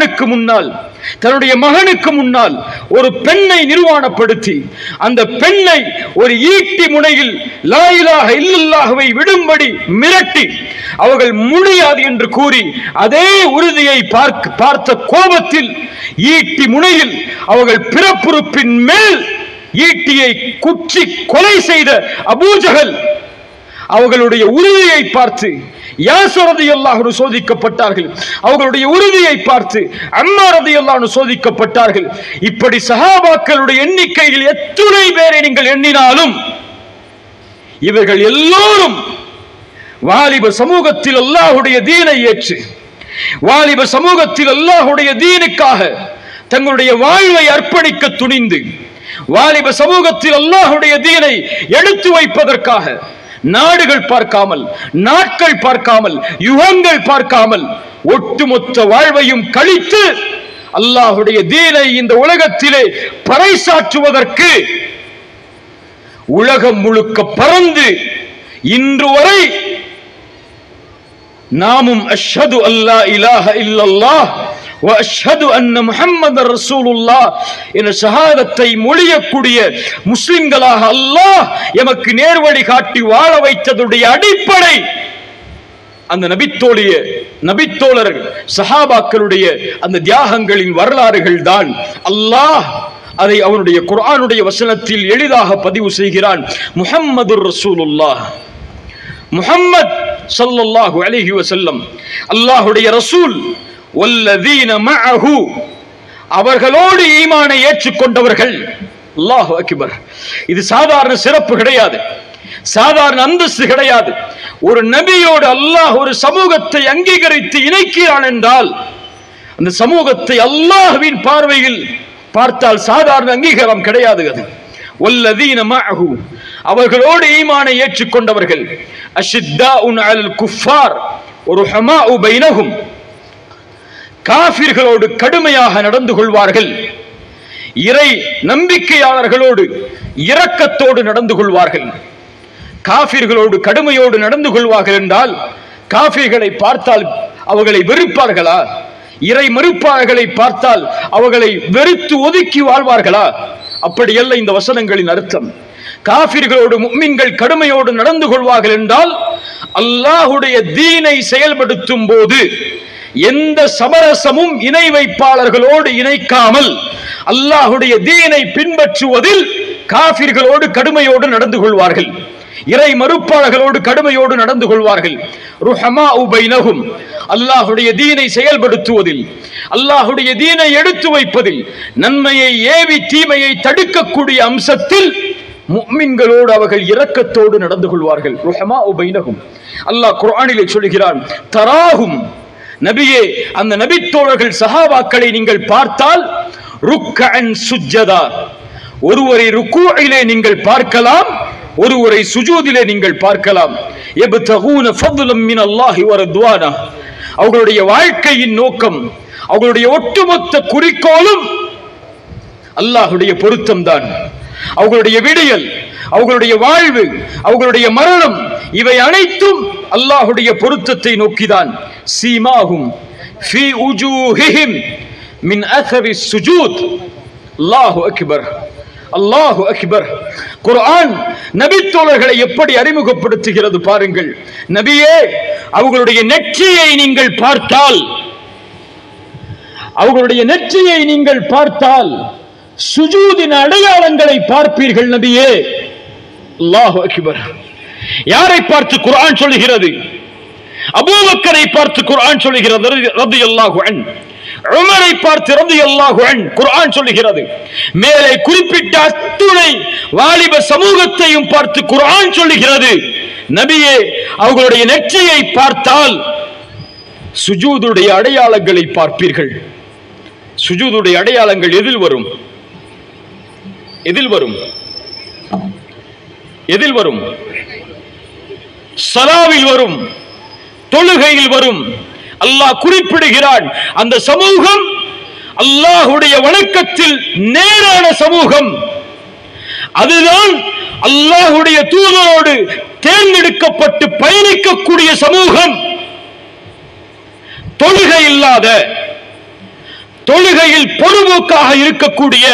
மகளுக்கு முன்னால், தன்னுடைய மகனுக்கு முன்னால் ஒரு பெண்ணை நிர்வாணப்படுத்தி அந்த பெண்ணை ஒரு ஈட்டி முனையில் லா இலாஹ இல்லல்லாஹ்வை விடும்படி மிரட்டி அவர்கள் முடியாது என்று கூறி அதே உறுதியை பார்த்த கோபத்தில் ஈட்டி முனையில் அவர்கள் பிறப்புறுப்பின் மேல் ஈட்டியை குச்சி கொலை செய்த அபூஜஹல் அவர்களுடைய உறுதியை பார்த்து யாஸர் ரலியல்லாஹு அன்ஹு சோதிக்கப்பட்டார்கள். அவர்களுடைய உறுதியை பார்த்து அம்மார் ரலியல்லாஹு அன்ஹு சோதிக்கப்பட்டார்கள். இப்படி சஹாபாக்களுடைய எண்ணிக்கையில் எத்தனை பேரை நீங்கள் எண்ணினாலும் இவர்கள் எல்லோரும் வாலிப சமூகத்தில் அல்லாஹ்வுடைய தீனை ஏற்று, வாலிப சமூகத்தில் அல்லாஹ்வுடைய தீனுக்காக தங்களுடைய வாழ்வை அர்ப்பணிக்க துணிந்து, வாலிப சமூகத்தில் அல்லாஹ்வுடைய தீனை எடுத்து வைப்பதற்காக நாடுகள் பார்க்காமல், நாட்கள் பார்க்காமல், யுகங்கள் பார்க்காமல் ஒட்டுமொத்த வாழ்வையும் கழித்து அல்லாஹ்வுடைய தீனை இந்த உலகத்திலே பறைசாற்றுவதற்கு உலகம் முழுக்க பறந்து இன்று வரை நாமும் அஷ்ஹது அல்லா இலாஹ இல்லல்லாஹ் வ அஷ்ஹது அன்ன முஹம்மதர் ரசூலுல்லாஹ் என்ற ஷஹாதத்தை மொழியக்கூடிய முஸ்லிம்களாக அல்லாஹ் எமக்கு நேர்வழி காட்டி வாழ வைத்ததுடைய அடிப்படை அந்த நபித்தோழர்கள் சஹாபாக்களுடைய அந்த தியாகங்களின் வரலாறுகள் தான். அல்லாஹ் அதை அவனுடைய குர்ஆனுடைய வசனத்தில் எளிதாக பதிவு செய்கிறான். முஹம்மதுர் ரசூலுல்லாஹ், முஹம்மத் ஸல்லல்லாஹு அலைஹி வஸல்லம் அல்லாஹ்வுடைய ரசூல், வல்லதீன மஅஹு அவர்களோடு ஈமானை ஏற்றுக்கொண்டவர்கள். அல்லாஹு அக்பர். இது சாதாரண சிறப்பு கிடையாது, சாதாரண அந்தஸ்து கிடையாது. ஒரு நபியோடு அல்லாஹ் ஒரு சமூகத்தை அங்கீகரித்து இணைக்கிறான் என்றால் அந்த சமூகத்தை அல்லாஹ்வின் பார்வையில் பார்த்தால் சாதாரண அங்கீகாரம் கிடையாது. அது வல்லதீன மஅஹு அவர்களோடு ஈமானை ஏற்றுக்கொண்டவர்கள். அஷித்தாஉன் அலல் குஃபார் வருஹமாஉ பைனஹும் காஃபிர்களோடு கடுமையாக நடந்து கொள்வார்கள். இறை நம்பிக்கையாளர்களோடு இரக்கத்தோடு நடந்து கொள்வார்கள். காஃபிர்களோடு கடுமையோடு நடந்து கொள்வார்கள் என்றால் காஃபிர்களை பார்த்தால் அவர்களை வெறுப்பார்களா? இறை மறுப்பாளர்களை பார்த்தால் அவர்களை வெறுத்து ஒதுக்கி வாழ்வார்களா? அப்படியல்ல இந்த வசனங்களின் அர்த்தம். காஃபிர்களோடு முஃமின்கள் கடுமையோடு நடந்து கொள்வார்கள் என்றால் அல்லாஹ்வுடைய தீனை செயல்படுத்தும் போது எந்த சமரசமும் இணை வைப்பாளர்களோடு இணைக்காமல் அல்லாஹ்வுடைய தீனை பின்பற்றுவதில் காஃபிர்களோடு கடுமையோடு நடந்து கொள்வார்கள். இறை மறுப்பாளர்களோடு கடுமையோடு நடந்து கொள்வார்கள். ருஹமாஉ பைனஹும் அல்லாஹ்வுடைய தீனை செயல்படுத்துவதில், அல்லாஹ்வுடைய தீனை எடுத்து வைப்பதில், நன்மையை ஏவி தீமையை தடுக்கக்கூடிய அம்சத்தில் முஃமின்களோடு அவர்கள் இரக்கத்தோடு நடந்து கொள்வார்கள். ருஹமாஉ பைனஹும் அல்லாஹ் குர்ஆனிலே சொல்கிறான். தராஹும் நபியே, அந்த நபித்தோழர்கள் சஹாபாக்களை நீங்கள் பார்த்தால் ருக்கஅன் சுஜ்ஜதா, ஒருவரை ருக்கூஇலே நீங்கள் பார்க்கலாம், ஒருவரை சுஜூதிலே நீங்கள் பார்க்கலாம். யப்தகூன ஃபضலம் மினல்லாஹி வ ரிضவானா அவர்களுடைய வாழ்க்கையின் நோக்கம், அவர்களுடைய ஒட்டுமொத்த குறிக்கோளும் அல்லாஹ்வுடைய பொருத்தம் தான். அவர்களுடைய விடியல், அவர்களுடைய வாழ்வு, அவர்களுடைய மரணம் இவை அனைத்தும் அல்லாஹ்வுடைய பொருத்தத்தை நோக்கிதான். சீமாஹும் ஃபீ உஜூஹிஹிம் மின் அஸரி ஸுஜூத். அல்லாஹு அக்பர், அல்லாஹு அக்பர். குர்ஆன் நபித்தோழர்களை எப்படி அறிமுகப்படுத்துகிறது பாருங்கள். நபியே, அவர்களுடைய நெற்றியை நீங்கள் பார்த்தால், அவர்களுடைய நெற்றியை நீங்கள் பார்த்தால் சுஜூதின் அடையாளங்களை பார்ப்பீர்கள் நபியே. அல்லாஹு அக்பர். யாரை பார்த்து குர்ஆன் சொல்கிறது? அபூபக்கரை பார்த்து குர்ஆன் சொல்கிறது ரலியல்லாஹு அன்ஹு. உமரை பார்த்து ரலியல்லாஹு அன்ஹு குர்ஆன் சொல்கிறது. மேலே குறிப்பிட்ட அத்துணை வாலிப சமூகத்தையும் பார்த்து குர்ஆன் சொல்கிறது. நபியே, அவர்களுடைய நெற்றியை பார்த்தால் சுஜூதுடைய அடையாளங்களை பார்ப்பீர்கள். சுஜூதுடைய அடையாளங்கள் எதில் வரும்? எதில் வரும்? எதில் வரும்? ஸலாவில் வரும், தொழுகையில் வரும். அல்லாஹ் குறிப்பிடுகிறான், அந்த சமூகம் அல்லாஹ்வுடைய வணக்கத்தில் நேரான சமூகம். அதுதான் அல்லாஹ்வுடைய தூதரோடு தேர்ந்தெடுக்கப்பட்டு பயணிக்கக்கூடிய சமூகம். தொழுகை இல்லாத, தொழுகையில் பொறுப்போக்காக இருக்கக்கூடிய